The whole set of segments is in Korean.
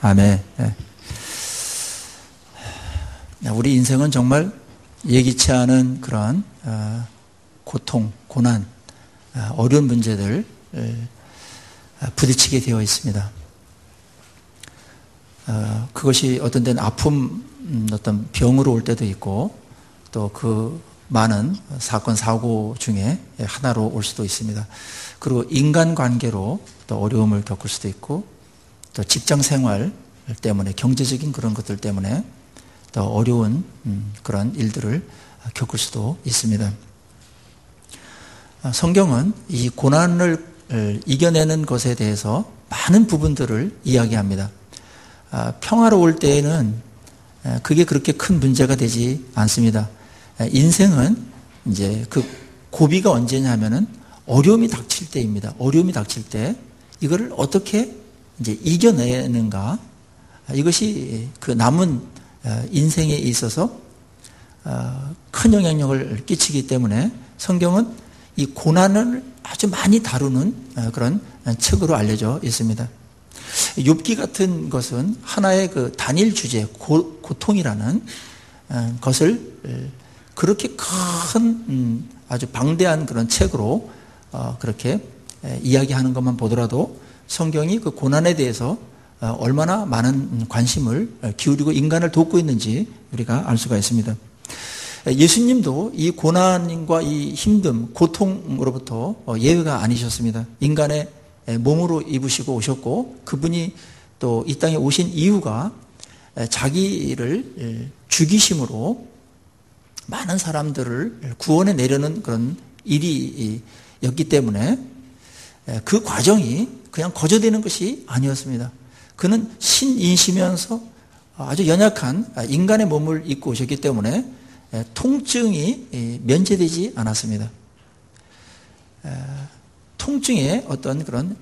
아멘. 우리 인생은 정말 예기치 않은 그런 고통, 고난, 어려운 문제들 부딪히게 되어 있습니다. 그것이 어떤 데는 아픔, 어떤 병으로 올 때도 있고 또 그 많은 사건, 사고 중에 하나로 올 수도 있습니다. 그리고 인간관계로 또 어려움을 겪을 수도 있고 또 직장생활 때문에 경제적인 그런 것들 때문에 더 어려운 그런 일들을 겪을 수도 있습니다. 성경은 이 고난을 이겨내는 것에 대해서 많은 부분들을 이야기합니다. 평화로울 때에는 그게 그렇게 큰 문제가 되지 않습니다. 인생은 이제 그 고비가 언제냐 하면은 어려움이 닥칠 때입니다. 어려움이 닥칠 때 이거를 어떻게 이제 이겨내는가, 이것이 그 남은 인생에 있어서 큰 영향력을 끼치기 때문에 성경은 이 고난을 아주 많이 다루는 그런 책으로 알려져 있습니다. 욥기 같은 것은 하나의 그 단일 주제, 고통이라는 것을 그렇게 큰 아주 방대한 그런 책으로 그렇게 이야기하는 것만 보더라도 성경이 그 고난에 대해서 얼마나 많은 관심을 기울이고 인간을 돕고 있는지 우리가 알 수가 있습니다. 예수님도 이 고난과 이 힘듦, 고통으로부터 예외가 아니셨습니다. 인간의 몸으로 입으시고 오셨고 그분이 또 이 땅에 오신 이유가 자기를 죽이심으로 많은 사람들을 구원해 내려는 그런 일이었기 때문에 그 과정이 그냥 거저되는 것이 아니었습니다. 그는 신이시면서 아주 연약한 인간의 몸을 입고 오셨기 때문에 통증이 면제되지 않았습니다. 통증에 어떤 그런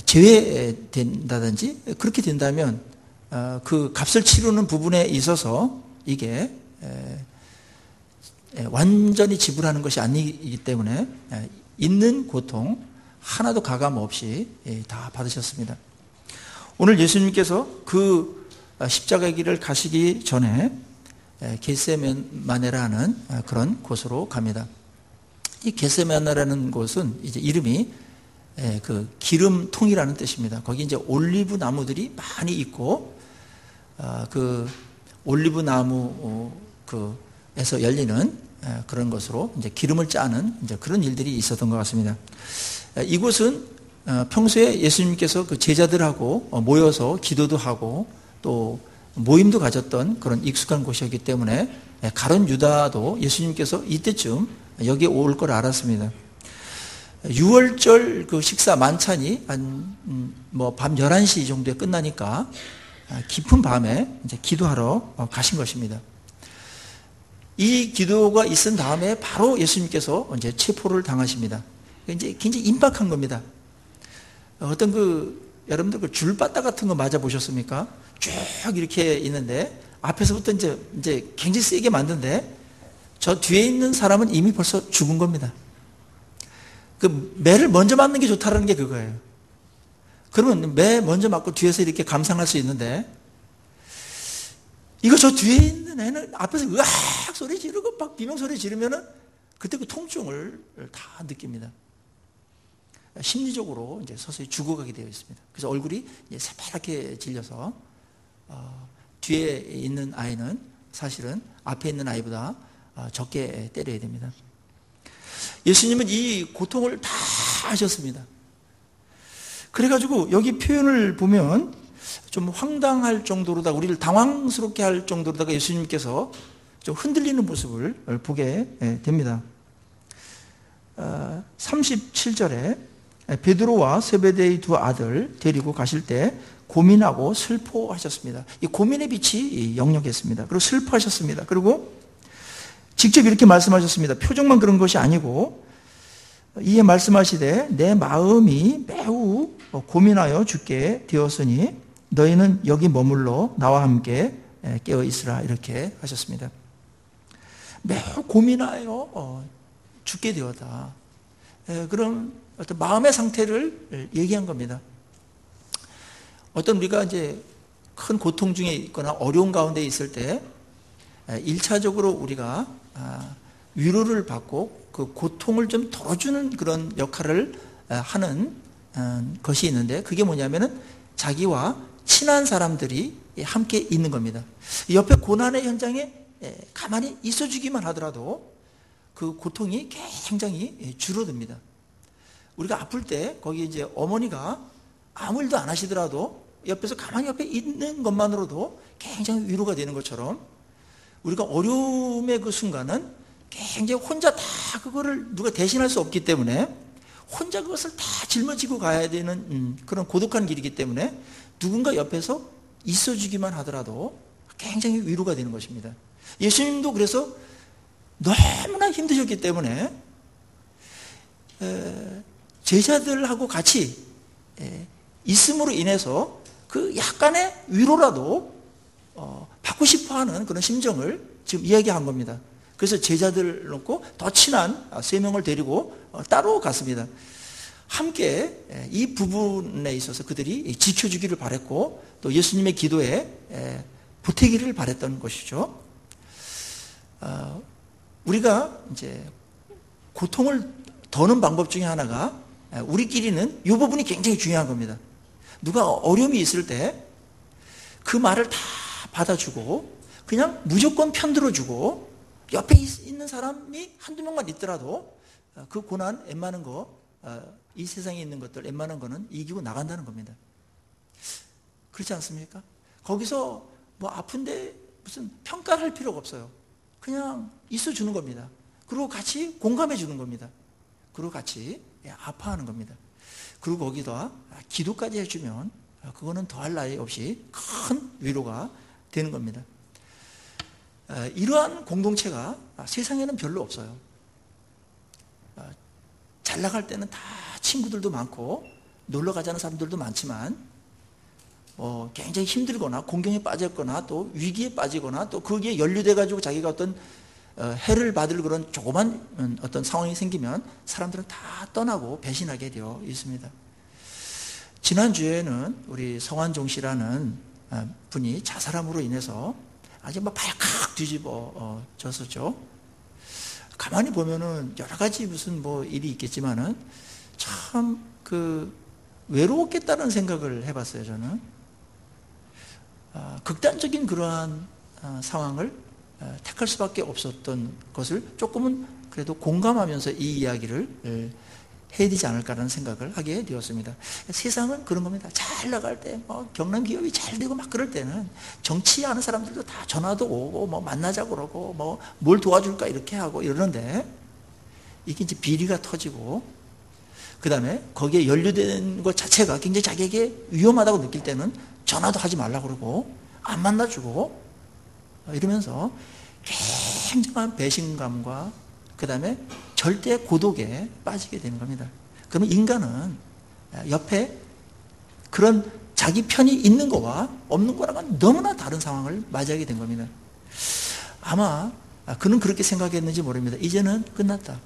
제외된다든지 그렇게 된다면 그 값을 치르는 부분에 있어서 이게 완전히 지불하는 것이 아니기 때문에 있는 고통 하나도 가감 없이 다 받으셨습니다. 오늘 예수님께서 그 십자가 길을 가시기 전에 겟세마네라는 그런 곳으로 갑니다. 이 겟세마네라는 곳은 이제 이름이 그 기름통이라는 뜻입니다. 거기 이제 올리브 나무들이 많이 있고 그 올리브 나무 그에서 열리는 그런 것으로 이제 기름을 짜는 이제 그런 일들이 있었던 것 같습니다. 이곳은 평소에 예수님께서 그 제자들하고 모여서 기도도 하고 또 모임도 가졌던 그런 익숙한 곳이었기 때문에 가룟 유다도 예수님께서 이때쯤 여기에 올 걸 알았습니다. 6월절 그 식사 만찬이 한 밤 11시 정도에 끝나니까 깊은 밤에 이제 기도하러 가신 것입니다. 이 기도가 있은 다음에 바로 예수님께서 이제 체포를 당하십니다. 이제 굉장히 임박한 겁니다. 어떤 여러분들 그 줄바따 같은 거 맞아 보셨습니까? 쭉 이렇게 있는데 앞에서부터 이제 굉장히 세게 맞는데 저 뒤에 있는 사람은 이미 벌써 죽은 겁니다. 그 매를 먼저 맞는 게 좋다라는 게 그거예요. 그러면 매 먼저 맞고 뒤에서 이렇게 감상할 수 있는데 이거 저 뒤에 있는 애는 앞에서 으악 소리 지르고 막 비명소리 지르면은 그때 그 통증을 다 느낍니다. 심리적으로 이제 서서히 죽어가게 되어 있습니다. 그래서 얼굴이 이제 새파랗게 질려서 뒤에 있는 아이는 사실은 앞에 있는 아이보다 적게 때려야 됩니다. 예수님은 이 고통을 다 하셨습니다. 그래가지고 여기 표현을 보면 좀 황당할 정도로다 우리를 당황스럽게 할 정도로다가 예수님께서 좀 흔들리는 모습을 보게 됩니다. 37절에 베드로와 세베데의 두 아들 데리고 가실 때 고민하고 슬퍼하셨습니다. 이 고민의 빛이 역력했습니다. 그리고 슬퍼하셨습니다. 그리고 직접 이렇게 말씀하셨습니다. 표정만 그런 것이 아니고 이에 말씀하시되 내 마음이 매우 고민하여 죽게 되었으니 너희는 여기 머물러 나와 함께 깨어 있으라 이렇게 하셨습니다. 매우 고민하여 죽게 되었다. 그런 어떤 마음의 상태를 얘기한 겁니다. 어떤 우리가 이제 큰 고통 중에 있거나 어려운 가운데 있을 때 1차적으로 우리가 위로를 받고 그 고통을 좀 덜어주는 그런 역할을 하는 것이 있는데, 그게 뭐냐면은 자기와 친한 사람들이 함께 있는 겁니다. 옆에 고난의 현장에 가만히 있어주기만 하더라도 그 고통이 굉장히 줄어듭니다. 우리가 아플 때 거기 이제 어머니가 아무 일도 안 하시더라도 옆에서 가만히 옆에 있는 것만으로도 굉장히 위로가 되는 것처럼, 우리가 어려움의 그 순간은 굉장히 혼자 다 그거를 누가 대신할 수 없기 때문에 혼자 그것을 다 짊어지고 가야 되는 그런 고독한 길이기 때문에 누군가 옆에서 있어주기만 하더라도 굉장히 위로가 되는 것입니다. 예수님도 그래서 너무나 힘드셨기 때문에 제자들하고 같이 있음으로 인해서 그 약간의 위로라도 받고 싶어하는 그런 심정을 지금 이야기한 겁니다. 그래서 제자들을 놓고 더 친한 3명을 데리고 따로 갔습니다. 함께 이 부분에 있어서 그들이 지켜주기를 바랬고, 또 예수님의 기도에 보태기를 바랬던 것이죠. 우리가 이제 고통을 더는 방법 중에 하나가, 우리끼리는 이 부분이 굉장히 중요한 겁니다. 누가 어려움이 있을 때 그 말을 다 받아주고 그냥 무조건 편들어주고 옆에 있는 사람이 한두 명만 있더라도 그 고난 웬만한 거, 이 세상에 있는 것들 웬만한 거는 이기고 나간다는 겁니다. 그렇지 않습니까? 거기서 뭐 아픈데 무슨 평가할 필요가 없어요. 그냥 있어주는 겁니다. 그리고 같이 공감해 주는 겁니다. 그리고 같이 아파하는 겁니다. 그리고 거기다 기도까지 해주면 그거는 더할 나위 없이 큰 위로가 되는 겁니다. 이러한 공동체가 세상에는 별로 없어요. 잘 나갈 때는 다 친구들도 많고 놀러 가자는 사람들도 많지만, 굉장히 힘들거나 공경에 빠졌거나 또 위기에 빠지거나 또 거기에 연루돼 가지고 자기가 어떤 해를 받을 그런 조그만 어떤 상황이 생기면 사람들은 다 떠나고 배신하게 되어 있습니다. 지난주에는 우리 성환종 씨라는 분이 자살함으로 인해서 아주 막 발칵 뒤집어 졌었죠. 가만히 보면은 여러 가지 무슨 뭐 일이 있겠지만은 참 외로웠겠다는 생각을 해봤어요, 저는. 극단적인 그러한 상황을 택할 수밖에 없었던 것을 조금은 그래도 공감하면서 이 이야기를 해야 되지 않을까라는 생각을 하게 되었습니다. 세상은 그런 겁니다. 잘 나갈 때, 경남 기업이 잘 되고 막 그럴 때는 정치하는 사람들도 다 전화도 오고, 만나자고 그러고, 뭘 도와줄까 이렇게 하고 이러는데, 이게 이제 비리가 터지고, 그 다음에 거기에 연루된 것 자체가 굉장히 자기에게 위험하다고 느낄 때는 전화도 하지 말라고 그러고, 안 만나주고, 이러면서 굉장한 배신감과 그 다음에 절대 고독에 빠지게 되는 겁니다. 그러면 인간은 옆에 그런 자기 편이 있는 거와 없는 거랑은 너무나 다른 상황을 맞이하게 된 겁니다. 아마 그는 그렇게 생각했는지 모릅니다. 이제는 끝났다.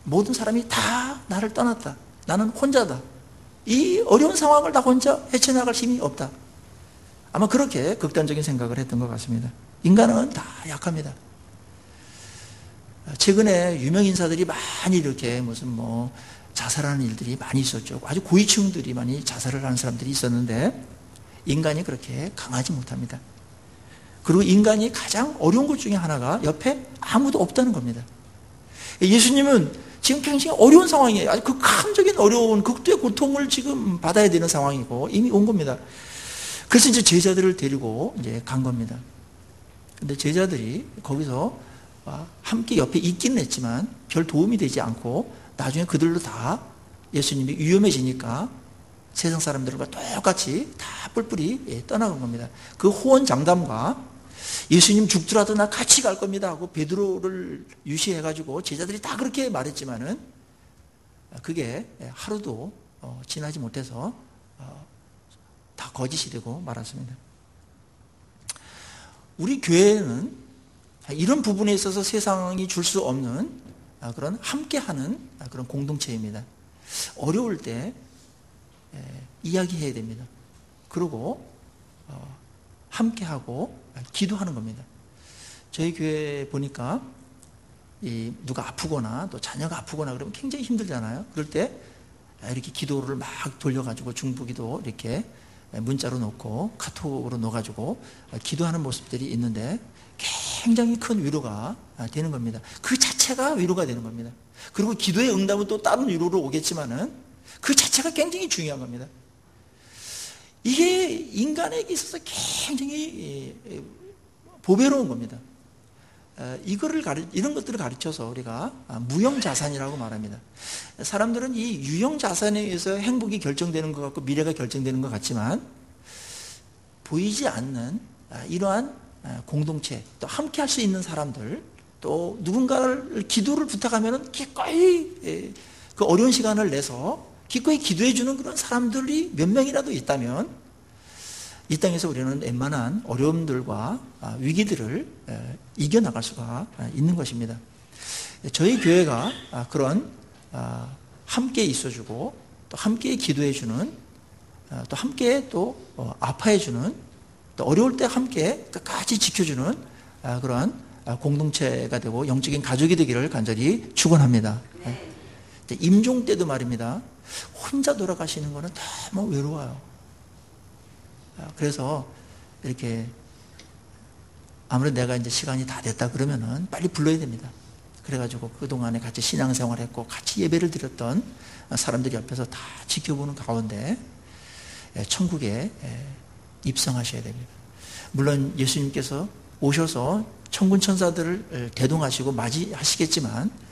모든 사람이 다 나를 떠났다. 나는 혼자다. 이 어려운 상황을 다 혼자 헤쳐나갈 힘이 없다. 아마 그렇게 극단적인 생각을 했던 것 같습니다. 인간은 다 약합니다. 최근에 유명 인사들이 많이 이렇게 무슨 자살하는 일들이 많이 있었죠. 아주 고위층들이 많이 자살을 하는 사람들이 있었는데, 인간이 그렇게 강하지 못합니다. 그리고 인간이 가장 어려운 것 중에 하나가 옆에 아무도 없다는 겁니다. 예수님은 지금 굉장히 어려운 상황이에요. 아주 극한적인 어려운 극도의 고통을 지금 받아야 되는 상황이고 이미 온 겁니다. 그래서 이제 제자들을 데리고 이제 간 겁니다. 근데 제자들이 거기서 함께 옆에 있기는 했지만 별 도움이 되지 않고 나중에 그들로 다 예수님이 위험해지니까 세상 사람들과 똑같이 다 뿔뿔이 떠나간 겁니다. 그 호언장담과 예수님 죽더라도 나 같이 갈 겁니다 하고 베드로를 유시해가지고 제자들이 다 그렇게 말했지만은 그게 하루도 지나지 못해서 다 거짓이 되고 말았습니다. 우리 교회는 이런 부분에 있어서 세상이 줄 수 없는 그런 함께하는 그런 공동체입니다. 어려울 때 이야기해야 됩니다. 그리고 함께하고 기도하는 겁니다. 저희 교회 보니까 누가 아프거나 또 자녀가 아프거나 그러면 굉장히 힘들잖아요. 그럴 때 이렇게 기도를 막 돌려가지고 중보기도 이렇게 문자로 놓고 카톡으로 넣어가지고 기도하는 모습들이 있는데 굉장히 큰 위로가 되는 겁니다. 그 자체가 위로가 되는 겁니다. 그리고 기도의 응답은 또 다른 위로로 오겠지만은 그 자체가 굉장히 중요한 겁니다. 이게 인간에게 있어서 굉장히 보배로운 겁니다. 이런 것들을 가르쳐서 우리가 무형자산이라고 말합니다. 사람들은 이 유형자산에 의해서 행복이 결정되는 것 같고 미래가 결정되는 것 같지만 보이지 않는 이러한 공동체, 또 함께 할 수 있는 사람들, 또 누군가를 기도를 부탁하면 기꺼이 그 어려운 시간을 내서 기꺼이 기도해 주는 그런 사람들이 몇 명이라도 있다면 이 땅에서 우리는 웬만한 어려움들과 위기들을 이겨나갈 수가 있는 것입니다. 저희 교회가 그런 함께 있어주고 또 함께 기도해주는 또 함께 또 아파해주는 또 어려울 때 함께 끝까지 지켜주는 그러한 공동체가 되고 영적인 가족이 되기를 간절히 축원합니다. 임종 때도 말입니다. 혼자 돌아가시는 것은 너무 외로워요. 그래서 이렇게 아무래도 내가 이제 시간이 다 됐다 그러면은 빨리 불러야 됩니다. 그래가지고 그동안에 같이 신앙생활 했고 같이 예배를 드렸던 사람들이 옆에서 다 지켜보는 가운데 천국에 입성하셔야 됩니다. 물론 예수님께서 오셔서 천군 천사들을 대동하시고 맞이하시겠지만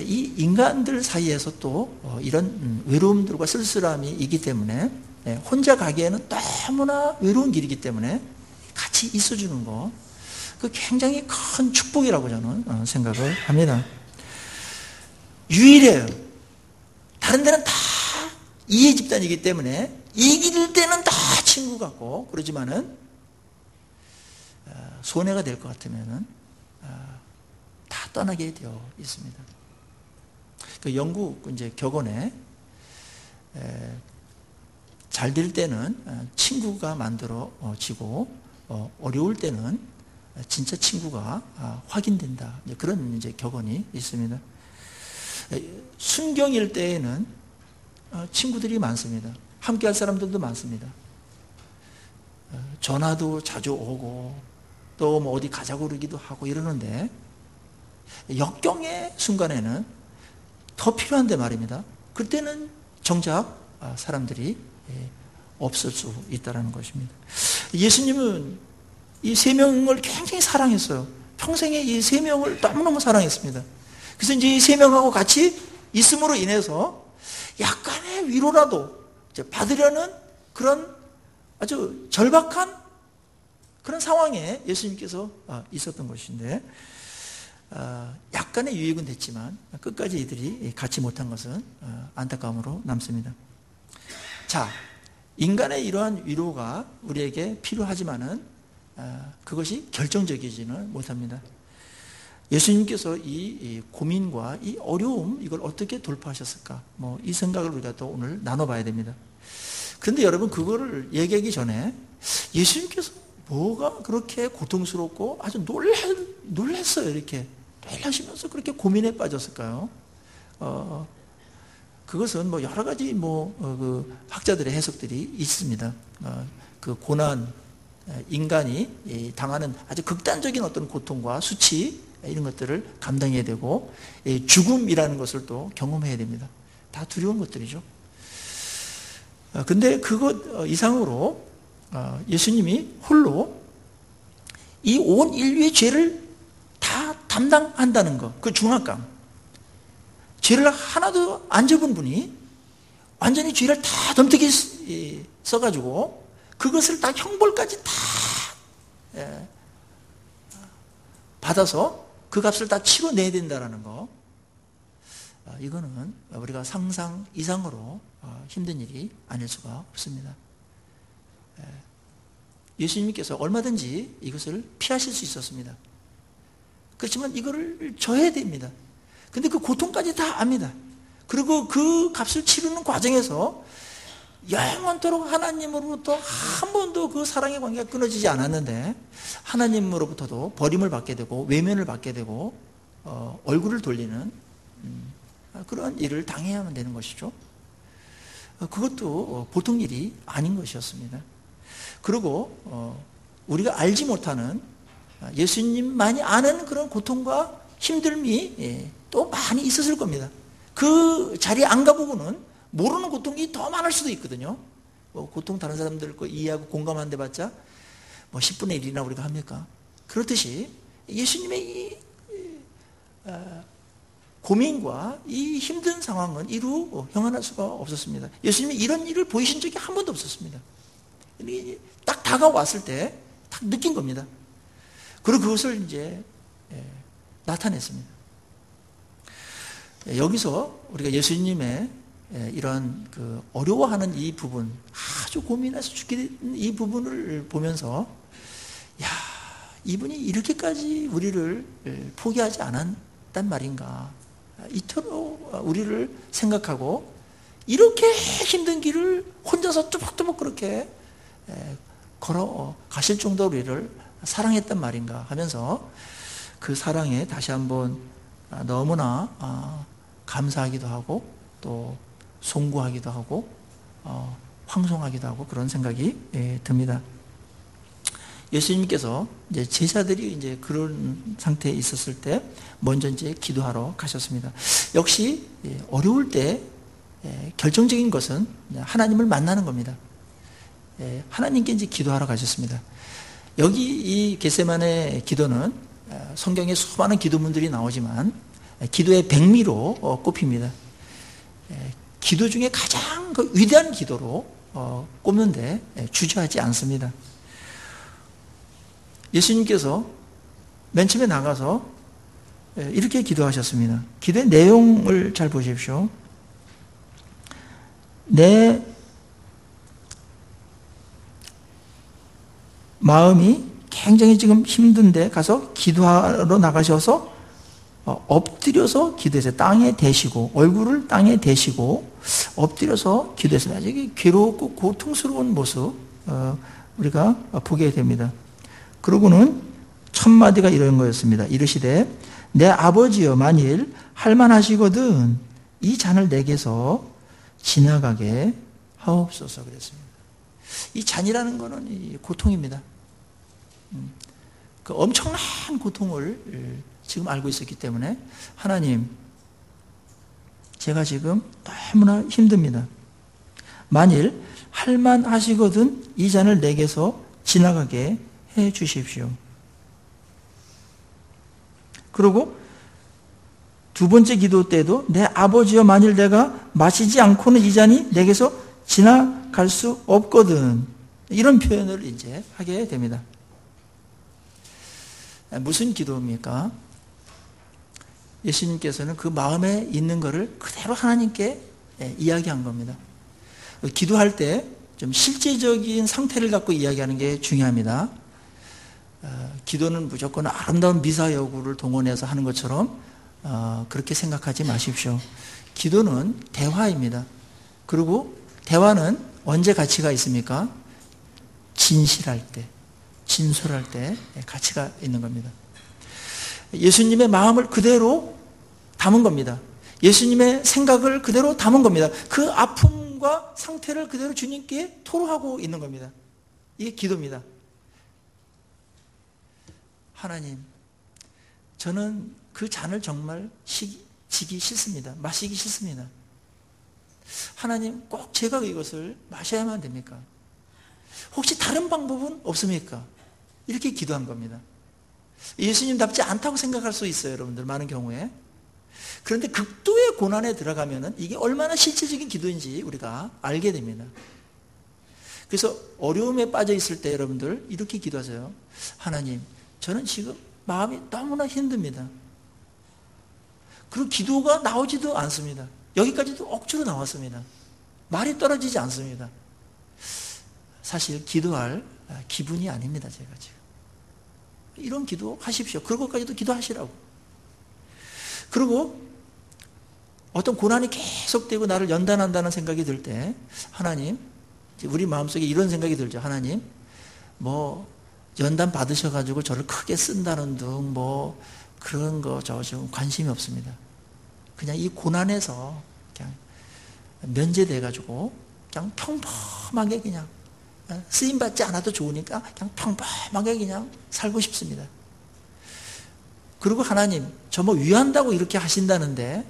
이 인간들 사이에서 또 이런 외로움들과 쓸쓸함이 있기 때문에 혼자 가기에는 너무나 외로운 길이기 때문에 같이 있어주는 거, 그 굉장히 큰 축복이라고 저는 생각을 합니다. 유일해요. 다른 데는 다 이해 집단이기 때문에 이길 때는 다 친구 같고 그러지만은 손해가 될 것 같으면은 다 떠나게 되어 있습니다. 그 영국 이제 격언에 잘 될 때는 친구가 만들어지고 어려울 때는 진짜 친구가 확인된다. 그런 이제 격언이 있습니다. 순경일 때에는 친구들이 많습니다. 함께할 사람들도 많습니다. 전화도 자주 오고 또 뭐 어디 가자고 그러기도 하고 이러는데 역경의 순간에는 더 필요한데 말입니다. 그때는 정작 사람들이 없을 수 있다는 것입니다. 예수님은 이 세 명을 굉장히 사랑했어요. 평생에 이 세 명을 너무너무 사랑했습니다. 그래서 이제 이 세 명하고 같이 있음으로 인해서 약간의 위로라도 받으려는 그런 아주 절박한 그런 상황에 예수님께서 있었던 것인데 약간의 유익은 됐지만 끝까지 이들이 갖지 못한 것은 안타까움으로 남습니다. 자, 인간의 이러한 위로가 우리에게 필요하지만은 그것이 결정적이지는 못합니다. 예수님께서 이 고민과 이 어려움 이걸 어떻게 돌파하셨을까? 뭐 이 생각을 우리가 또 오늘 나눠봐야 됩니다. 그런데 여러분 그거를 얘기하기 전에 예수님께서 뭐가 그렇게 고통스럽고 아주 놀랐어요. 이렇게 놀라시면서 그렇게 고민에 빠졌을까요? 그것은 뭐 여러 가지 그 학자들의 해석들이 있습니다. 그 고난, 인간이 당하는 아주 극단적인 어떤 고통과 수치 이런 것들을 감당해야 되고 죽음이라는 것을 또 경험해야 됩니다. 다 두려운 것들이죠. 근데 그것 이상으로 예수님이 홀로 이 온 인류의 죄를 다 담당한다는 것, 그 중압감. 죄를 하나도 안 접은 분이 완전히 죄를 다 덤태기 써가지고 그것을 다 형벌까지 다 받아서 그 값을 다 치러내야 된다는 거. 이거는 우리가 상상 이상으로 힘든 일이 아닐 수가 없습니다. 예수님께서 얼마든지 이것을 피하실 수 있었습니다. 그렇지만 이거를 져야 됩니다. 근데 그 고통까지 다 압니다. 그리고 그 값을 치르는 과정에서 영원토록 하나님으로부터 한 번도 그 사랑의 관계가 끊어지지 않았는데 하나님으로부터도 버림을 받게 되고 외면을 받게 되고 얼굴을 돌리는 그런 일을 당해야만 되는 것이죠. 그것도 보통 일이 아닌 것이었습니다. 그리고 우리가 알지 못하는 예수님만이 아는 그런 고통과 힘듦이 또 많이 있었을 겁니다. 그 자리에 안 가보고는 모르는 고통이 더 많을 수도 있거든요. 고통 다른 사람들 거 이해하고 공감한데 봤자 10분의 1이나 우리가 합니까? 그렇듯이 예수님의 이 고민과 이 힘든 상황은 이루 형언할 수가 없었습니다. 예수님이 이런 일을 보이신 적이 한 번도 없었습니다. 딱 다가왔을 때 딱 느낀 겁니다. 그리고 그것을 이제 나타냈습니다. 여기서 우리가 예수님의 이런 그 어려워하는 이 부분, 아주 고민해서 죽겠는 이 부분을 보면서, 야, 이분이 이렇게까지 우리를 포기하지 않았단 말인가. 이토록 우리를 생각하고 이렇게 힘든 길을 혼자서 뚜벅뚜벅 그렇게 걸어 가실 정도로 우리를 사랑했단 말인가 하면서 그 사랑에 다시 한번 너무나 감사하기도 하고 또 송구하기도 하고 황송하기도 하고 그런 생각이 듭니다. 예수님께서 이제 제자들이 이제 그런 상태에 있었을 때 먼저 이제 기도하러 가셨습니다. 역시 어려울 때 결정적인 것은 하나님을 만나는 겁니다. 하나님께 이제 기도하러 가셨습니다. 여기 이 겟세마네 기도는 성경에 수많은 기도문들이 나오지만 기도의 백미로 꼽힙니다. 기도 중에 가장 그 위대한 기도로 꼽는데 주저하지 않습니다. 예수님께서 맨 처음에 나가서 이렇게 기도하셨습니다. 기도의 내용을 잘 보십시오. 내 마음이 굉장히 지금 힘든데 가서 기도하러 나가셔서 엎드려서 기도했어요. 땅에 대시고 얼굴을 땅에 대시고 엎드려서 기도했습니다. 이게 괴롭고 고통스러운 모습 우리가 보게 됩니다. 그러고는 첫 마디가 이런 거였습니다. 이르시되 내 아버지여 만일 할만하시거든 이 잔을 내게서 지나가게 하옵소서 그랬습니다. 이 잔이라는 것은 이 고통입니다. 그 엄청난 고통을 지금 알고 있었기 때문에 하나님 제가 지금 너무나 힘듭니다. 만일 할만하시거든 이 잔을 내게서 지나가게 해 주십시오. 그리고 두 번째 기도 때도 내 아버지여 만일 내가 마시지 않고는 이 잔이 내게서 지나갈 수 없거든 이런 표현을 이제 하게 됩니다. 무슨 기도입니까? 예수님께서는 그 마음에 있는 것을 그대로 하나님께 이야기한 겁니다. 기도할 때 좀 실제적인 상태를 갖고 이야기하는 게 중요합니다. 기도는 무조건 아름다운 미사여구를 동원해서 하는 것처럼 그렇게 생각하지 마십시오. 기도는 대화입니다. 그리고 대화는 언제 가치가 있습니까? 진실할 때, 진솔할 때 가치가 있는 겁니다. 예수님의 마음을 그대로 담은 겁니다. 예수님의 생각을 그대로 담은 겁니다. 그 아픔과 상태를 그대로 주님께 토로하고 있는 겁니다. 이게 기도입니다. 하나님, 저는 그 잔을 정말 지기 싫습니다. 마시기 싫습니다. 하나님, 꼭 제가 이것을 마셔야만 됩니까? 혹시 다른 방법은 없습니까? 이렇게 기도한 겁니다. 예수님답지 않다고 생각할 수 있어요, 여러분들, 많은 경우에. 그런데 극도의 고난에 들어가면은 이게 얼마나 실질적인 기도인지 우리가 알게 됩니다. 그래서 어려움에 빠져 있을 때 여러분들 이렇게 기도하세요. 하나님, 저는 지금 마음이 너무나 힘듭니다. 그리고 기도가 나오지도 않습니다. 여기까지도 억지로 나왔습니다. 말이 떨어지지 않습니다. 사실 기도할 기분이 아닙니다, 제가 지금. 이런 기도 하십시오. 그것까지도 기도하시라고. 그리고 어떤 고난이 계속되고 나를 연단한다는 생각이 들 때 하나님, 우리 마음속에 이런 생각이 들죠. 하나님, 뭐 연단 받으셔가지고 저를 크게 쓴다는 등 뭐 그런 거 저 좀 관심이 없습니다. 그냥 이 고난에서 그냥 면제돼가지고 그냥 평범하게 그냥 쓰임 받지 않아도 좋으니까 그냥 평범하게 그냥 살고 싶습니다. 그리고 하나님, 저 뭐 위한다고 이렇게 하신다는데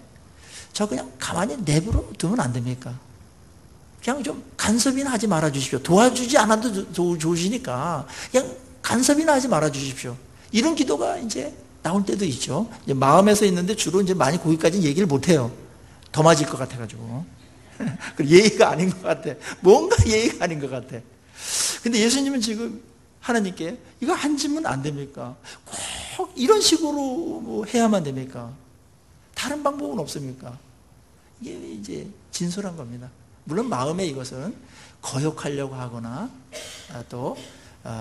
저 그냥 가만히 내버려 두면 안 됩니까? 그냥 좀 간섭이나 하지 말아 주십시오. 도와주지 않아도 좋으시니까 그냥 간섭이나 하지 말아 주십시오. 이런 기도가 이제 나올 때도 있죠. 이제 마음에서 있는데 주로 이제 많이 거기까지는 얘기를 못 해요. 더 맞을 것 같아가지고. 예의가 아닌 것 같아. 뭔가 예의가 아닌 것 같아. 근데 예수님은 지금 하나님께 이거 앉으면 안 됩니까? 꼭 이런 식으로 뭐 해야만 됩니까? 다른 방법은 없습니까? 이게 이제 진솔한 겁니다. 물론 마음에 이것은 거역하려고 하거나 또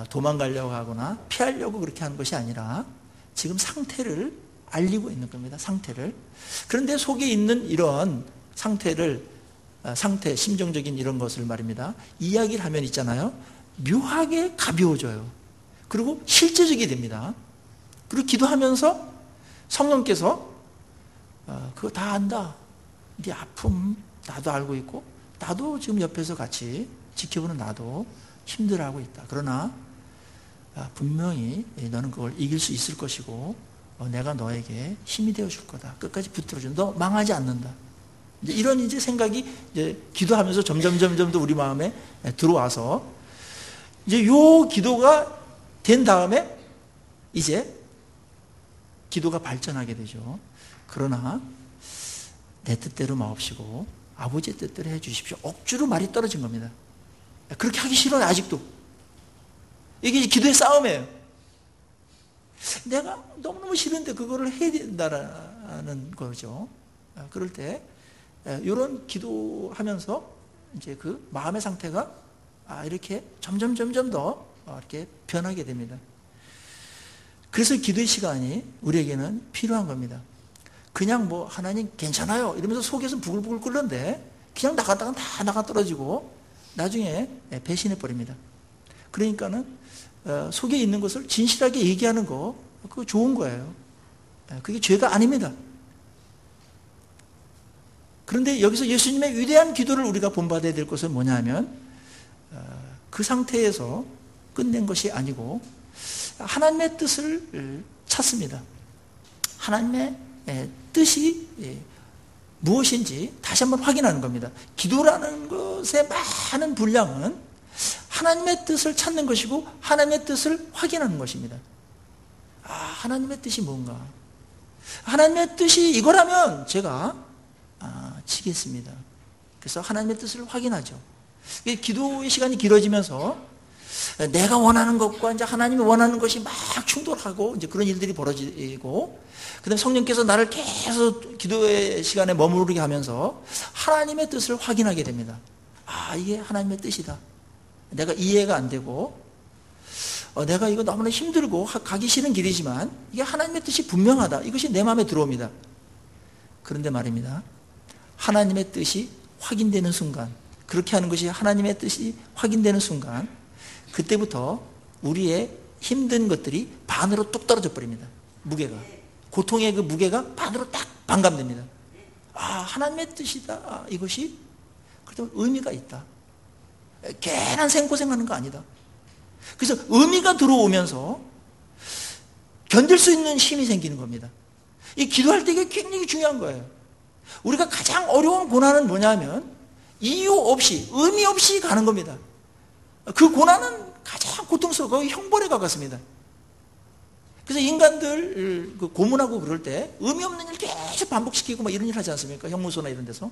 도망가려고 하거나 피하려고 그렇게 하는 것이 아니라 지금 상태를 알리고 있는 겁니다. 상태를. 그런데 속에 있는 이런 상태, 심정적인 이런 것을 말입니다. 이야기를 하면 있잖아요. 묘하게 가벼워져요. 그리고 실제적이 됩니다. 그리고 기도하면서 성령께서 그거 다 안다. 네 아픔 나도 알고 있고 나도 지금 옆에서 같이 지켜보는 나도 힘들어하고 있다. 그러나 분명히 너는 그걸 이길 수 있을 것이고 내가 너에게 힘이 되어줄 거다. 끝까지 붙들어준다. 너 망하지 않는다. 이런 이제 생각이 이제 기도하면서 점점 더 우리 마음에 들어와서 이제 요 기도가 된 다음에 이제 기도가 발전하게 되죠. 그러나 내 뜻대로 마옵시고 아버지의 뜻대로 해 주십시오. 억지로 말이 떨어진 겁니다. 그렇게 하기 싫어요. 아직도. 이게 기도의 싸움이에요. 내가 너무너무 싫은데 그거를 해야 된다는 거죠. 그럴 때 이런 기도하면서 이제 그 마음의 상태가 이렇게 점점 더 이렇게 변하게 됩니다. 그래서 기도의 시간이 우리에게는 필요한 겁니다. 그냥 뭐 하나님 괜찮아요 이러면서 속에서 부글부글 끓는데 그냥 나갔다가 다 나가 떨어지고 나중에 배신해 버립니다. 그러니까는 속에 있는 것을 진실하게 얘기하는 거 그거 좋은 거예요. 그게 죄가 아닙니다. 그런데 여기서 예수님의 위대한 기도를 우리가 본받아야 될 것은 뭐냐 하면 그 상태에서 끝낸 것이 아니고 하나님의 뜻을 찾습니다. 하나님의 뜻이 무엇인지 다시 한번 확인하는 겁니다. 기도라는 것의 많은 분량은 하나님의 뜻을 찾는 것이고 하나님의 뜻을 확인하는 것입니다. 하나님의 뜻이 뭔가? 하나님의 뜻이 이거라면 제가 지겠습니다. 그래서 하나님의 뜻을 확인하죠. 기도의 시간이 길어지면서 내가 원하는 것과 이제 하나님이 원하는 것이 막 충돌하고 이제 그런 일들이 벌어지고, 그다음에 성령께서 나를 계속 기도의 시간에 머무르게 하면서 하나님의 뜻을 확인하게 됩니다. 이게 하나님의 뜻이다. 내가 이해가 안 되고, 내가 이거 너무나 힘들고 가기 싫은 길이지만 이게 하나님의 뜻이 분명하다. 이것이 내 마음에 들어옵니다. 그런데 말입니다. 하나님의 뜻이 확인되는 순간, 그렇게 하는 것이 하나님의 뜻이 확인되는 순간, 그때부터 우리의 힘든 것들이 반으로 뚝 떨어져 버립니다. 무게가. 고통의 그 무게가 반으로 딱 반감됩니다. 하나님의 뜻이다. 이것이 그래도 의미가 있다. 괜한 생고생하는 거 아니다. 그래서 의미가 들어오면서 견딜 수 있는 힘이 생기는 겁니다. 이 기도할 때 이게 굉장히 중요한 거예요. 우리가 가장 어려운 고난은 뭐냐면 이유 없이, 의미 없이 가는 겁니다. 그 고난은 가장 고통스럽고 거의 형벌에 가깝습니다. 그래서 인간들 고문하고 그럴 때 의미 없는 일 계속 반복시키고 막 이런 일 하지 않습니까? 형무소나 이런 데서.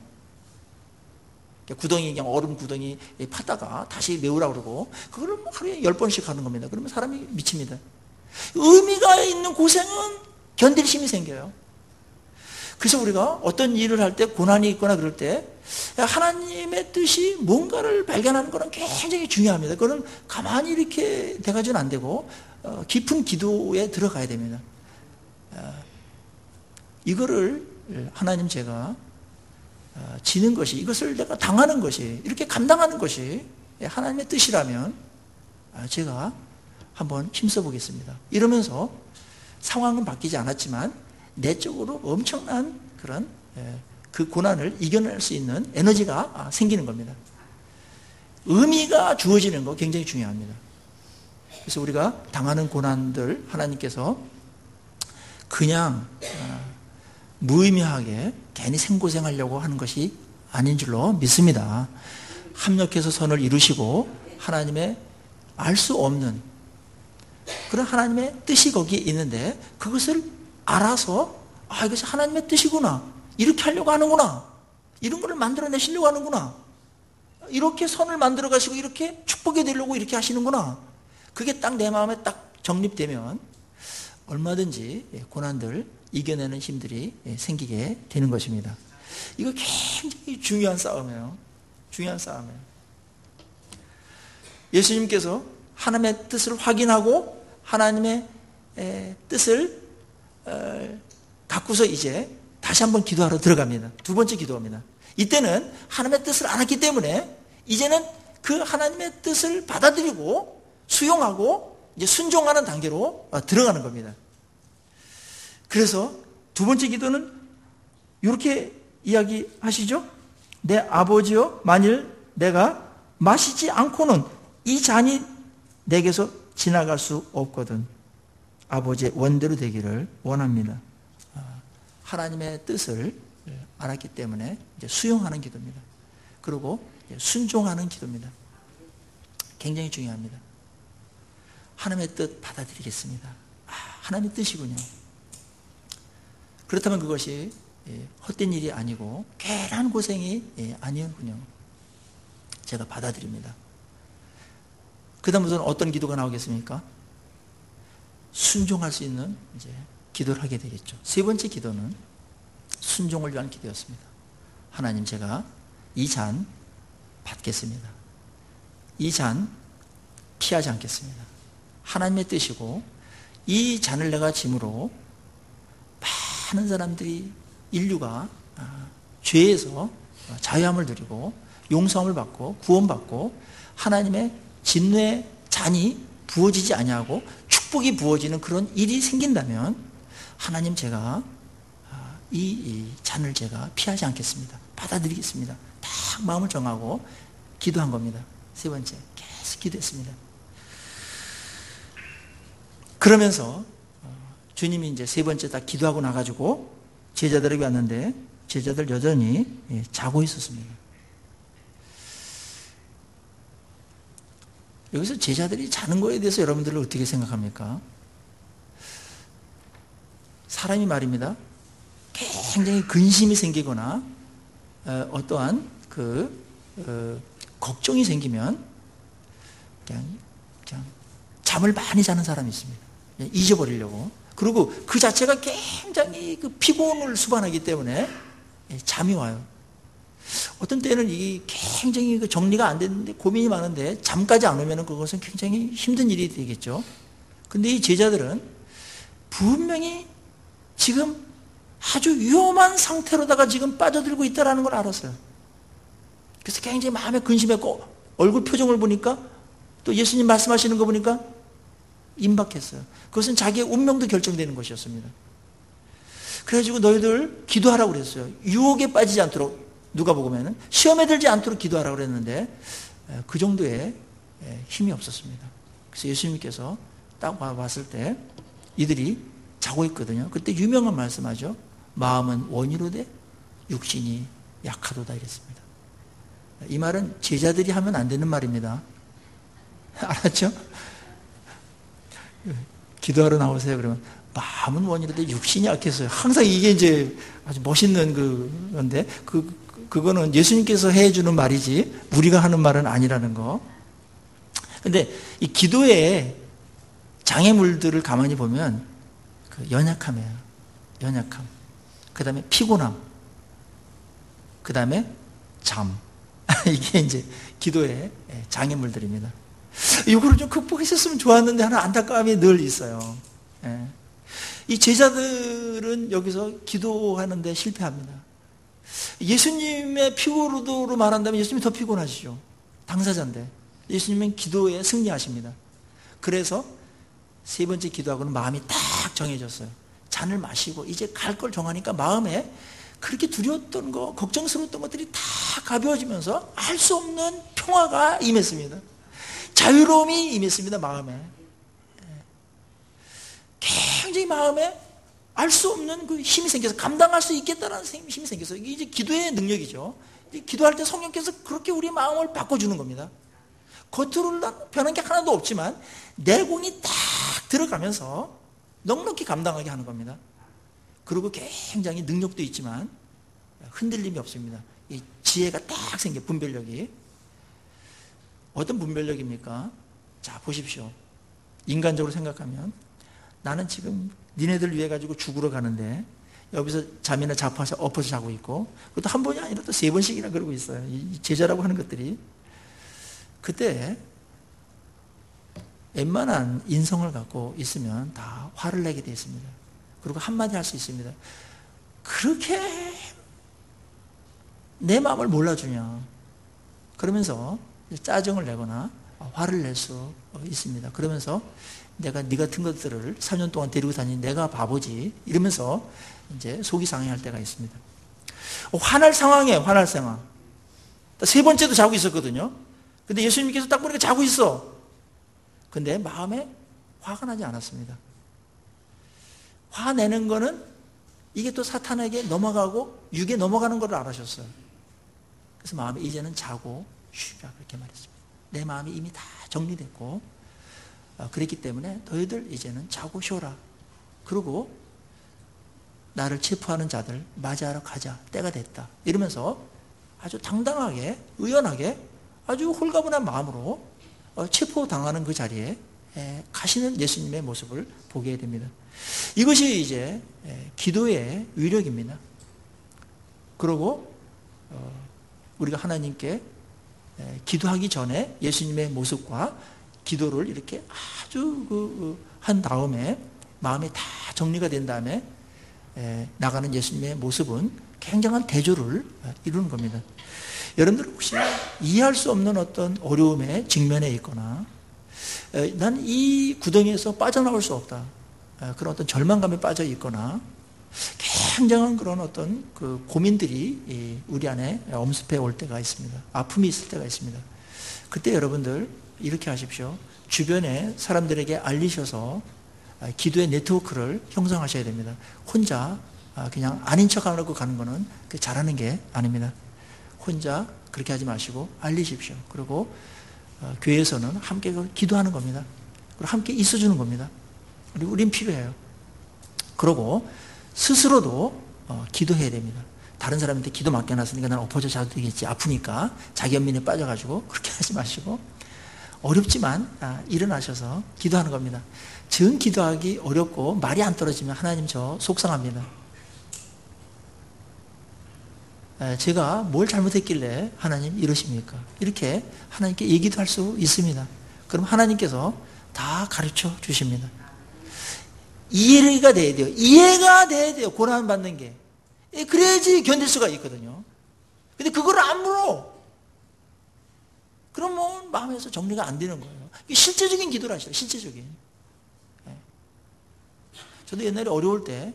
구덩이, 그냥 얼음 구덩이 파다가 다시 메우라고 그러고, 그걸 하루에 10번씩 하는 겁니다. 그러면 사람이 미칩니다. 의미가 있는 고생은 견딜 힘이 생겨요. 그래서 우리가 어떤 일을 할 때 고난이 있거나 그럴 때 하나님의 뜻이 뭔가를 발견하는 것은 굉장히 중요합니다. 그건 가만히 이렇게 돼가지고는 안 되고 깊은 기도에 들어가야 됩니다. 이거를 하나님 제가 지는 것이, 이것을 내가 당하는 것이, 이렇게 감당하는 것이 하나님의 뜻이라면 제가 한번 힘써 보겠습니다. 이러면서 상황은 바뀌지 않았지만 내적으로 엄청난 그런 그 고난을 이겨낼 수 있는 에너지가 생기는 겁니다. 의미가 주어지는 거 굉장히 중요합니다. 그래서 우리가 당하는 고난들 하나님께서 그냥 무의미하게 괜히 생고생하려고 하는 것이 아닌 줄로 믿습니다. 합력해서 선을 이루시고 하나님의 알 수 없는 그런 하나님의 뜻이 거기에 있는데 그것을 알아서 이것이 하나님의 뜻이구나, 이렇게 하려고 하는구나, 이런 것을 만들어내시려고 하는구나, 이렇게 선을 만들어 가시고 이렇게 축복이 되려고 이렇게 하시는구나, 그게 딱 내 마음에 딱 정립되면 얼마든지 고난들 이겨내는 힘들이 생기게 되는 것입니다. 이거 굉장히 중요한 싸움이에요. 중요한 싸움이에요. 예수님께서 하나님의 뜻을 확인하고 하나님의 뜻을 갖고서 이제 다시 한번 기도하러 들어갑니다. 두 번째 기도입니다. 이때는 하나님의 뜻을 알았기 때문에 이제는 그 하나님의 뜻을 받아들이고 수용하고 이제 순종하는 단계로 들어가는 겁니다. 그래서 두 번째 기도는 이렇게 이야기하시죠. 내 아버지여, 만일 내가 마시지 않고는 이 잔이 내게서 지나갈 수 없거든. 아버지의 원대로 되기를 원합니다. 하나님의 뜻을 알았기 때문에 이제 수용하는 기도입니다. 그리고 순종하는 기도입니다. 굉장히 중요합니다. 하나님의 뜻 받아들이겠습니다. 하나님의 뜻이군요. 그렇다면 그것이 헛된 일이 아니고 괜한 고생이 아니었군요. 제가 받아들입니다. 그 다음부터는 어떤 기도가 나오겠습니까? 순종할 수 있는 이제 기도를 하게 되겠죠. 세 번째 기도는 순종을 위한 기도였습니다. 하나님, 제가 이 잔 받겠습니다. 이 잔 피하지 않겠습니다. 하나님의 뜻이고 이 잔을 내가 짐으로 많은 사람들이 인류가 죄에서 자유함을 누리고 용서함을 받고 구원받고 하나님의 진노의 잔이 부어지지 아니하고 축복이 부어지는 그런 일이 생긴다면 하나님, 제가 이 잔을 제가 피하지 않겠습니다. 받아들이겠습니다. 딱 마음을 정하고 기도한 겁니다. 세 번째, 계속 기도했습니다. 그러면서 주님이 이제 세 번째 딱 기도하고 나가지고 제자들에게 왔는데 제자들 여전히 자고 있었습니다. 여기서 제자들이 자는 거에 대해서 여러분들은 어떻게 생각합니까? 사람이 말입니다. 굉장히 근심이 생기거나 어떠한 걱정이 생기면 그냥 잠을 많이 자는 사람이 있습니다. 잊어버리려고. 그리고 그 자체가 굉장히 피곤을 수반하기 때문에 잠이 와요. 어떤 때는 이게 굉장히 정리가 안 됐는데 고민이 많은데 잠까지 안 오면 그것은 굉장히 힘든 일이 되겠죠. 근데 이 제자들은 분명히 지금 아주 위험한 상태로다가 지금 빠져들고 있다는 걸 알았어요. 그래서 굉장히 마음에 근심했고 얼굴 표정을 보니까 또 예수님 말씀하시는 거 보니까 임박했어요. 그것은 자기의 운명도 결정되는 것이었습니다. 그래가지고 너희들 기도하라고 그랬어요. 유혹에 빠지지 않도록, 누가복음에는 시험에 들지 않도록 기도하라고 그랬는데 그 정도의 힘이 없었습니다. 그래서 예수님께서 딱 왔을 때 이들이 자고 있거든요. 그때 유명한 말씀하죠. 마음은 원이로되 육신이 약하도다 이랬습니다. 이 말은 제자들이 하면 안 되는 말입니다. 알았죠? 기도하러 나오세요. 그러면 마음은 원이로되 육신이 약해서요. 항상 이게 이제 아주 멋있는 건데 그거는 예수님께서 해주는 말이지 우리가 하는 말은 아니라는 거. 근데 이 기도의 장애물들을 가만히 보면 연약함이에요. 연약함. 그 다음에 피곤함. 그 다음에 잠. 이게 이제 기도의 장애물들입니다. 이거를 좀 극복했었으면 좋았는데 하는 안타까움이 늘 있어요. 이 제자들은 여기서 기도하는데 실패합니다. 예수님의 피고로도 말한다면 예수님이 더 피곤하시죠. 당사자인데. 예수님은 기도에 승리하십니다. 그래서 세 번째 기도하고는 마음이 딱 정해졌어요. 잔을 마시고 이제 갈 걸 정하니까 마음에 그렇게 두려웠던 거, 걱정스러웠던 것들이 다 가벼워지면서 알 수 없는 평화가 임했습니다. 자유로움이 임했습니다. 마음에. 굉장히 마음에 알 수 없는 그 힘이 생겨서 감당할 수 있겠다는 힘이 생겨서 이게 이제 기도의 능력이죠. 기도할 때 성령께서 그렇게 우리 마음을 바꿔주는 겁니다. 겉으로 변한 게 하나도 없지만 내공이 딱 들어가면서 넉넉히 감당하게 하는 겁니다. 그리고 굉장히 능력도 있지만 흔들림이 없습니다. 이 지혜가 딱 생겨, 분별력이. 어떤 분별력입니까? 자, 보십시오. 인간적으로 생각하면 나는 지금 니네들 위해 가지고 죽으러 가는데 여기서 잠이나 자빠서 엎어서 자고 있고, 그것도 한 번이 아니라 또 세 번씩이나 그러고 있어요. 이 제자라고 하는 것들이. 그때 웬만한 인성을 갖고 있으면 다 화를 내게 되어 있습니다. 그리고 한마디 할 수 있습니다. 그렇게 내 마음을 몰라주냐. 그러면서 짜증을 내거나 화를 낼 수 있습니다. 그러면서 내가 네 같은 것들을 3년 동안 데리고 다닌 내가 바보지, 이러면서 이제 속이 상해할 때가 있습니다. 화날 상황이에요. 화날 상황. 세 번째도 자고 있었거든요. 근데 예수님께서 딱 보니까 자고 있어. 근데 마음에 화가 나지 않았습니다. 화내는 거는 이게 또 사탄에게 넘어가고 육에 넘어가는 걸 알아셨어요. 그래서 마음에 이제는 자고 쉬라, 그렇게 말했습니다. 내 마음이 이미 다 정리됐고 그랬기 때문에 너희들 이제는 자고 쉬어라. 그리고 나를 체포하는 자들 맞이하러 가자. 때가 됐다. 이러면서 아주 당당하게, 의연하게, 아주 홀가분한 마음으로 체포당하는 그 자리에 가시는 예수님의 모습을 보게 됩니다. 이것이 이제 기도의 위력입니다. 그리고 우리가 하나님께 기도하기 전에 예수님의 모습과 기도를 이렇게 아주 한 다음에 마음이 다 정리가 된 다음에 나가는 예수님의 모습은 굉장한 대조를 이루는 겁니다. 여러분들 혹시 이해할 수 없는 어떤 어려움에 직면해 있거나 난 이 구덩이에서 빠져나올 수 없다, 그런 어떤 절망감에 빠져 있거나 굉장한 그런 어떤 그 고민들이 우리 안에 엄습해 올 때가 있습니다. 아픔이 있을 때가 있습니다. 그때 여러분들 이렇게 하십시오. 주변에 사람들에게 알리셔서 기도의 네트워크를 형성하셔야 됩니다. 혼자 그냥 아닌 척하고 가는 거는 잘하는 게 아닙니다. 혼자 그렇게 하지 마시고 알리십시오. 그리고 교회에서는 함께 기도하는 겁니다. 그리고 함께 있어주는 겁니다. 그리고 우린 필요해요. 그리고 스스로도 기도해야 됩니다. 다른 사람한테 기도 맡겨놨으니까 나는 엎어져 자도 되겠지, 아프니까 자기 연민에 빠져가지고 그렇게 하지 마시고 어렵지만 일어나셔서 기도하는 겁니다. 정 기도하기 어렵고 말이 안 떨어지면 하나님 저 속상합니다. 제가 뭘 잘못했길래 하나님 이러십니까? 이렇게 하나님께 얘기도 할 수 있습니다. 그럼 하나님께서 다 가르쳐 주십니다. 이해가 돼야 돼요. 이해가 돼야 돼요. 고난 받는 게. 그래야지 견딜 수가 있거든요. 근데 그걸 안 물어. 그럼 뭐 마음에서 정리가 안 되는 거예요. 실제적인 기도를 하시라. 실제적인. 저도 옛날에 어려울 때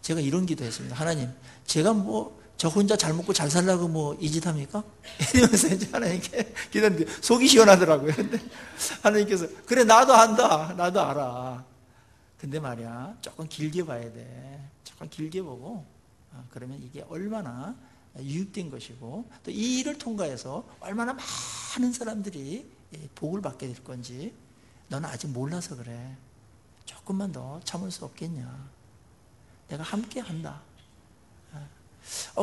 제가 이런 기도했습니다. 하나님, 제가 뭐 저 혼자 잘 먹고 잘 살라고 뭐 이 짓 합니까? 이러면서 이제 하나님께 기도했는데 속이 시원하더라고요. 근데 하나님께서 그래 나도 안다. 나도 알아. 근데 말이야 조금 길게 봐야 돼. 조금 길게 보고 그러면 이게 얼마나 유익된 것이고 또 이 일을 통과해서 얼마나 많은 사람들이 복을 받게 될 건지 너는 아직 몰라서 그래. 조금만 더 참을 수 없겠냐. 내가 함께 한다.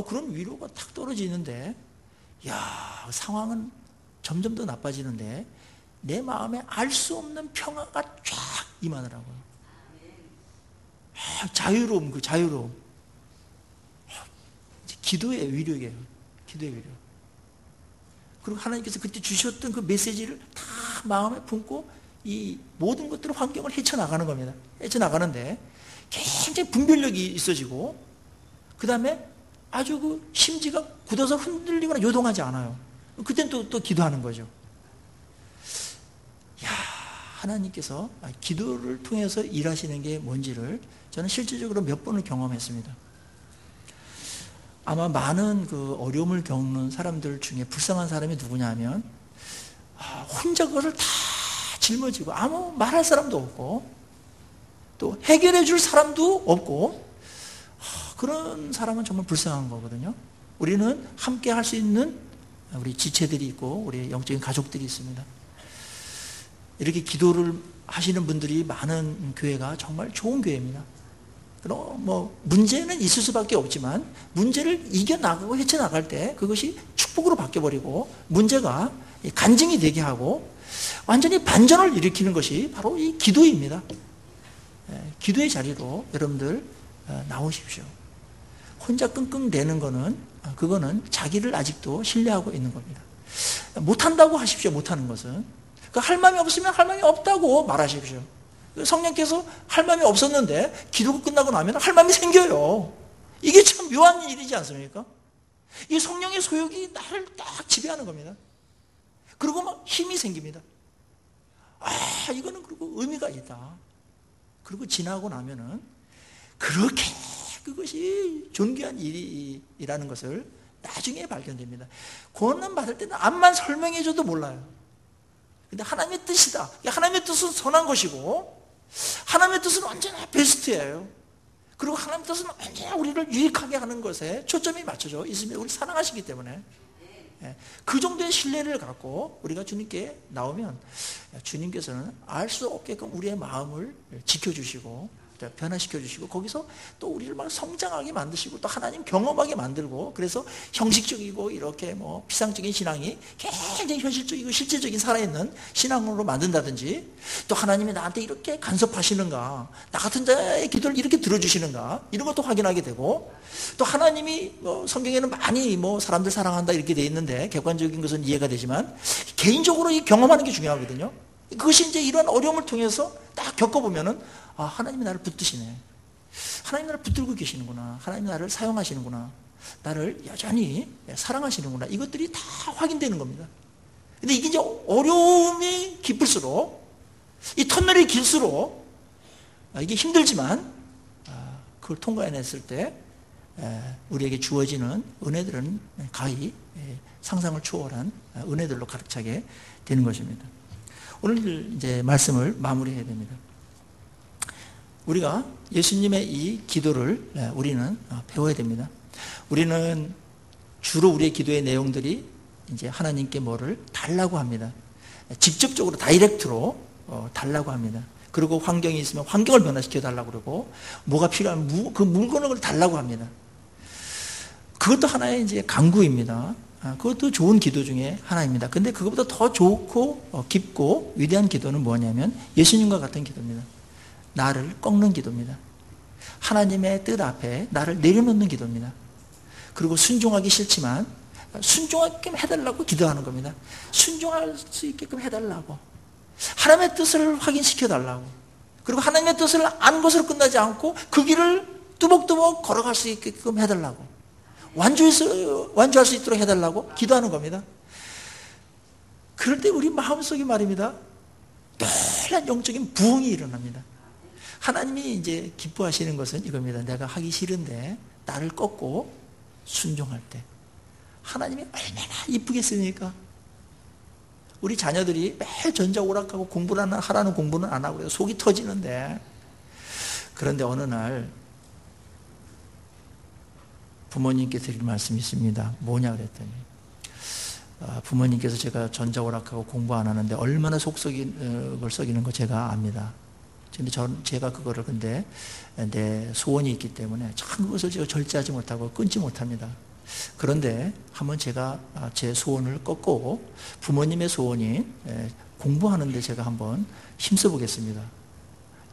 그런 위로가 탁 떨어지는데 야, 상황은 점점 더 나빠지는데 내 마음에 알 수 없는 평화가 쫙 임하더라고요. 자유로움, 그 자유로움. 기도의 위력이에요. 기도의 위력. 그리고 하나님께서 그때 주셨던 그 메시지를 다 마음에 품고 이 모든 것들을 환경을 헤쳐나가는 겁니다. 헤쳐나가는데 굉장히 분별력이 있어지고 그 다음에 아주 그 심지가 굳어서 흔들리거나 요동하지 않아요. 그때는 또 기도하는 거죠. 하나님께서 기도를 통해서 일하시는 게 뭔지를 저는 실질적으로 몇 번을 경험했습니다. 아마 많은 그 어려움을 겪는 사람들 중에 불쌍한 사람이 누구냐면 혼자 그것을 다 짊어지고 아무 말할 사람도 없고 또 해결해 줄 사람도 없고 그런 사람은 정말 불쌍한 거거든요. 우리는 함께 할 수 있는 우리 지체들이 있고 우리 영적인 가족들이 있습니다. 이렇게 기도를 하시는 분들이 많은 교회가 정말 좋은 교회입니다. 뭐 문제는 있을 수밖에 없지만 문제를 이겨나가고 헤쳐나갈 때 그것이 축복으로 바뀌어버리고 문제가 간증이 되게 하고 완전히 반전을 일으키는 것이 바로 이 기도입니다. 기도의 자리로 여러분들 나오십시오. 혼자 끙끙대는 거는 그거는 자기를 아직도 신뢰하고 있는 겁니다. 못한다고 하십시오. 못하는 것은 할 마음이 없으면 할 마음이 없다고 말하십시오. 성령께서 할 마음이 없었는데 기도가 끝나고 나면 할 마음이 생겨요. 이게 참 묘한 일이지 않습니까? 이 성령의 소욕이 나를 딱 지배하는 겁니다. 그리고 막 힘이 생깁니다. 이거는 그리고 의미가 있다. 그리고 지나고 나면은 그렇게 그것이 존귀한 일이라는 것을 나중에 발견됩니다. 구원을 받을 때는 암만 설명해줘도 몰라요. 근데 하나님의 뜻이다. 하나님의 뜻은 선한 것이고 하나님의 뜻은 언제나 베스트예요. 그리고 하나님의 뜻은 언제나 우리를 유익하게 하는 것에 초점이 맞춰져 있으면 우리 사랑하시기 때문에 그 정도의 신뢰를 갖고 우리가 주님께 나오면 주님께서는 알 수 없게끔 우리의 마음을 지켜주시고 변화시켜 주시고 거기서 또 우리를 막 성장하게 만드시고 또 하나님 경험하게 만들고 그래서 형식적이고 이렇게 뭐 피상적인 신앙이 굉장히 현실적이고 실제적인 살아있는 신앙으로 만든다든지 또 하나님이 나한테 이렇게 간섭하시는가 나 같은 자의 기도를 이렇게 들어주시는가 이런 것도 확인하게 되고 또 하나님이 성경에는 많이 사람들 사랑한다 이렇게 돼 있는데 객관적인 것은 이해가 되지만 개인적으로 이 경험하는 게 중요하거든요. 그것이 이제 이런 어려움을 통해서 딱 겪어보면은 하나님이 나를 붙드시네. 하나님이 나를 붙들고 계시는구나. 하나님이 나를 사용하시는구나. 나를 여전히 사랑하시는구나. 이것들이 다 확인되는 겁니다. 근데 이게 이제 어려움이 깊을수록 이 터널이 길수록 이게 힘들지만 그걸 통과해냈을 때 우리에게 주어지는 은혜들은 가히 상상을 초월한 은혜들로 가득 차게 되는 것입니다. 오늘 이제 말씀을 마무리해야 됩니다. 우리가 예수님의 이 기도를 우리는 배워야 됩니다. 우리는 주로 우리의 기도의 내용들이 이제 하나님께 뭐를 달라고 합니다. 직접적으로 다이렉트로 달라고 합니다. 그리고 환경이 있으면 환경을 변화시켜 달라고 그러고 뭐가 필요하면 그 물건을 달라고 합니다. 그것도 하나의 이제 간구입니다. 그것도 좋은 기도 중에 하나입니다. 근데 그것보다 더 좋고 깊고 위대한 기도는 뭐냐면 예수님과 같은 기도입니다. 나를 꺾는 기도입니다. 하나님의 뜻 앞에 나를 내려놓는 기도입니다. 그리고 순종하기 싫지만 순종하게끔 해달라고 기도하는 겁니다. 순종할 수 있게끔 해달라고 하나님의 뜻을 확인시켜달라고 그리고 하나님의 뜻을 아는 것으로 끝나지 않고 그 길을 뚜벅뚜벅 걸어갈 수 있게끔 해달라고 완주할 수 있도록 해달라고 기도하는 겁니다. 그럴 때 우리 마음속에 말입니다. 놀란 영적인 부흥이 일어납니다. 하나님이 이제 기뻐하시는 것은 이겁니다. 내가 하기 싫은데 나를 꺾고 순종할 때 하나님이 얼마나 이쁘겠습니까? 우리 자녀들이 매일 전자오락하고 공부를 하라는 공부는 안 하고 속이 터지는데 그런데 어느 날 부모님께 드릴 말씀이 있습니다. 뭐냐 그랬더니 부모님께서 제가 전자오락하고 공부 안 하는데 얼마나 속썩이는 걸 썩이는 거 제가 압니다. 근데 제가 그거를 근데 내 소원이 있기 때문에 참 그것을 제가 절제하지 못하고 끊지 못합니다. 그런데 한번 제가 제 소원을 꺾고 부모님의 소원이 공부하는데 제가 한번 힘써 보겠습니다.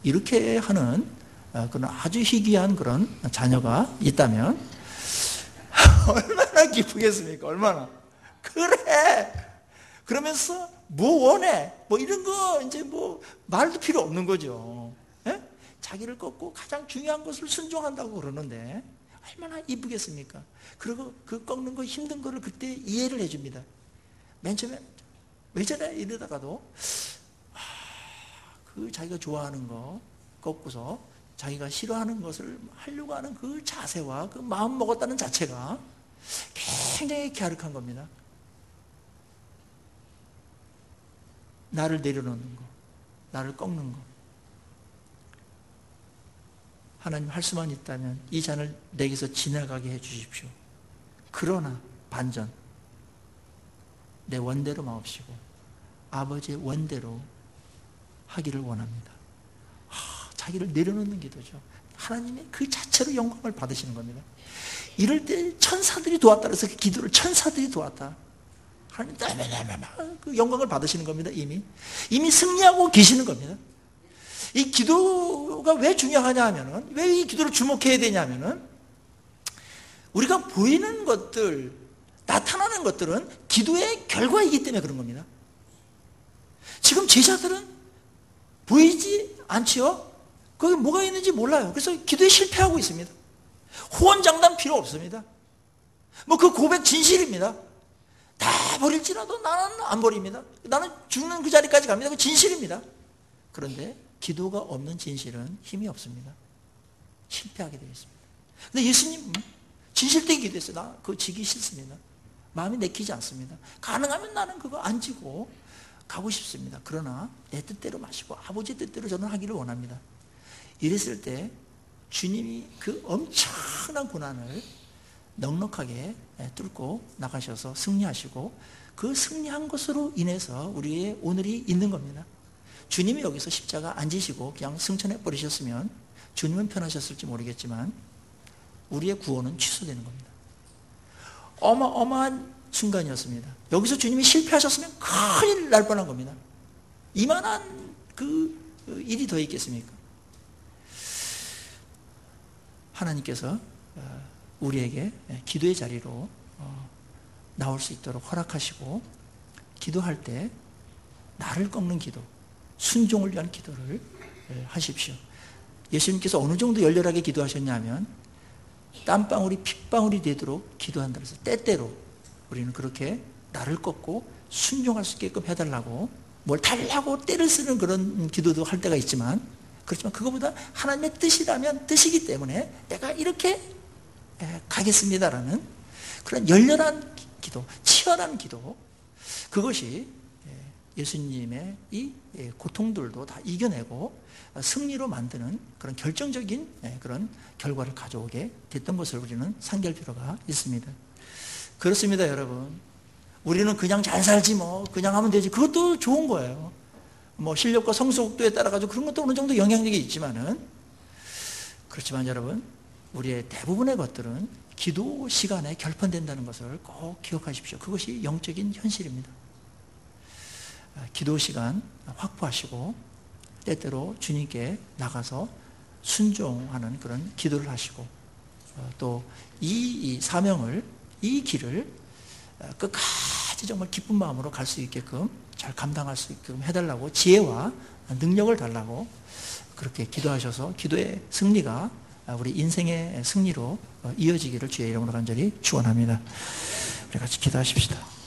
이렇게 하는 그런 아주 희귀한 그런 자녀가 있다면 얼마나 기쁘겠습니까? 얼마나. 그래. 그러면서 뭐 원해? 뭐 이런 거 이제 뭐 말도 필요 없는 거죠. 예? 자기를 꺾고 가장 중요한 것을 순종한다고 그러는데 얼마나 이쁘겠습니까? 그리고 그 꺾는 거 힘든 거를 그때 이해를 해줍니다. 맨 처음에 왜 저래? 이러다가도 그 자기가 좋아하는 거 꺾고서 자기가 싫어하는 것을 하려고 하는 그 자세와 그 마음 먹었다는 자체가 굉장히 갸륵한 겁니다. 나를 내려놓는 거, 나를 꺾는 거. 하나님 할 수만 있다면 이 잔을 내게서 지나가게 해 주십시오. 그러나 반전, 내 원대로 마옵시고 아버지의 원대로 하기를 원합니다. 자기를 내려놓는 기도죠. 하나님의 그 자체로 영광을 받으시는 겁니다. 이럴 때 천사들이 도왔다 그래서 그 기도를 천사들이 도왔다. 하나님 그 영광을 받으시는 겁니다. 이미 승리하고 계시는 겁니다. 이 기도가 왜 중요하냐 하면은, 왜 이 기도를 주목해야 되냐 하면은, 우리가 보이는 것들, 나타나는 것들은 기도의 결과이기 때문에 그런 겁니다. 지금 제자들은 보이지 않지요? 거기 뭐가 있는지 몰라요. 그래서 기도에 실패하고 있습니다. 호언장담 필요 없습니다. 그 고백 진실입니다. 다 버릴지라도 나는 안 버립니다. 나는 죽는 그 자리까지 갑니다. 그 진실입니다. 그런데 기도가 없는 진실은 힘이 없습니다. 실패하게 되어 있습니다. 근데 예수님 진실되게 기도했어요. 나 그거 지기 싫습니다. 마음이 내키지 않습니다. 가능하면 나는 그거 안 지고 가고 싶습니다. 그러나 내 뜻대로 마시고 아버지 뜻대로 저는 하기를 원합니다. 이랬을 때 주님이 그 엄청난 고난을 넉넉하게 뚫고 나가셔서 승리하시고 그 승리한 것으로 인해서 우리의 오늘이 있는 겁니다. 주님이 여기서 십자가 안 지시고 그냥 승천해 버리셨으면 주님은 편하셨을지 모르겠지만 우리의 구원은 취소되는 겁니다. 어마어마한 순간이었습니다. 여기서 주님이 실패하셨으면 큰일 날 뻔한 겁니다. 이만한 그 일이 더 있겠습니까? 하나님께서 우리에게 기도의 자리로 나올 수 있도록 허락하시고 기도할 때 나를 꺾는 기도, 순종을 위한 기도를 하십시오. 예수님께서 어느 정도 열렬하게 기도하셨냐면 땀방울이 핏방울이 되도록 기도한다 그래서 때때로 우리는 그렇게 나를 꺾고 순종할 수 있게끔 해달라고 뭘 달라고 때를 쓰는 그런 기도도 할 때가 있지만 그렇지만 그거보다 하나님의 뜻이라면 뜻이기 때문에 내가 이렇게 가겠습니다라는 그런 열렬한 기도, 치열한 기도, 그것이 예수님의 이 고통들도 다 이겨내고 승리로 만드는 그런 결정적인 그런 결과를 가져오게 됐던 것을 우리는 상기할 필요가 있습니다. 그렇습니다, 여러분. 우리는 그냥 잘 살지 그냥 하면 되지. 그것도 좋은 거예요. 실력과 성숙도에 따라 가지고 그런 것도 어느 정도 영향력이 있지만은, 그렇지만 여러분, 우리의 대부분의 것들은 기도 시간에 결판된다는 것을 꼭 기억하십시오. 그것이 영적인 현실입니다. 기도 시간 확보하시고 때때로 주님께 나가서 순종하는 그런 기도를 하시고 또 이 사명을, 이 길을 끝까지 정말 기쁜 마음으로 갈 수 있게끔 잘 감당할 수 있게끔 해달라고 지혜와 능력을 달라고 그렇게 기도하셔서 기도의 승리가 우리 인생의 승리로 이어지기를 주의 이름으로 간절히 축원합니다. 우리 같이 기도하십시다.